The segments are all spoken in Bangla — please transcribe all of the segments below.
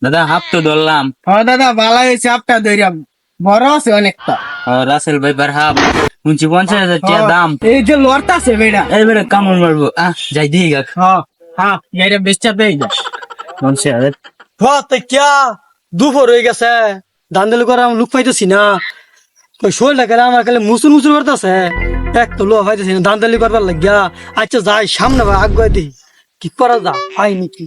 দাদা হাফ তো ধরলাম। হ্যাঁ দাদা ভালো হয়েছে, আপটা ধরিয়াম বড় আছে অনেকটা। রাসেল ভাই বার হাফ শুনছি 50,000 টাকা দাম। এই যে লড়তাছে বেড়া, এবারে কামড় মারবো যাই দিয়ে গাক। হ্যাঁ হ্যাঁ এটা বেচা দেই না 50,000। তো কিয়া দুপুর হয়ে গেছে, ধান দিলে করে লোক পাইতেছি না। শরীরটা গেলে আমার গেলে মুসুর মুসুর করতেছে, এক তো লোক পাইতেছি না ধান দালি করবার লাগিয়া। আচ্ছা যাই সামনে ভাই আগুয়া দিই কি করা যা হয় নাকি।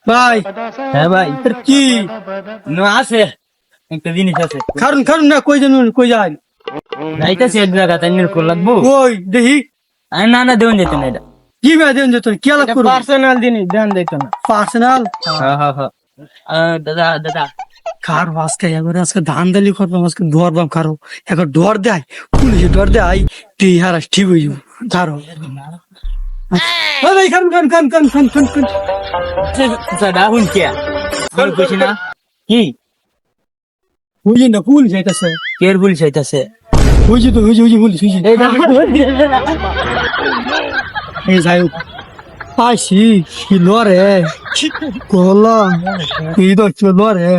ভাই হ্যাঁ ভাই তোর কি আছে একটা জিনিস আছে, খারুন খারুন না কই যান কই যায় যাইতেছি এক জায়গা তাই নির্কুল লাগবো। কই দেখি না না দেউন যেত না এটা। কি ভাই দেন যে তোর কি আলাপ করবো পার্সোনাল জিনিস দেন দিত না। পার্সোনাল। দাদা দাদা খার আজকে এবারে আজকে ধান দালি করবাম, আজকে ধরবাম খারো এখন ডর দেয় পুলিশে ডর দেয় তুই হারাস ঠিক হয়ে যাবো খারো। খান খান খান খান খান খান খান দাদা হুন কে আমি কইছি না কি বুঝলি না পুলিশ আইতাছে, কেয়ারফুল চাইতাছে। বুঝি তো বুঝি বুঝি পুলিশ বুঝি এই যাই হোক পাইছি কি লরে কলা এই তো কি লরে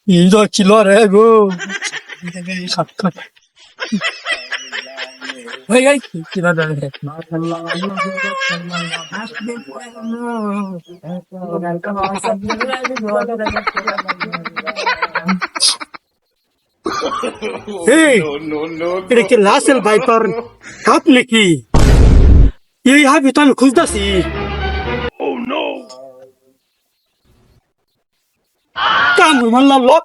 এই তো কি লরে গো ওই ওই কি দাদা এই এটা কি লাসেল ভাইপার কাপ নাকি? এই হাবি তো আমি খুঁজতেছি। কামড় মারলাম লোক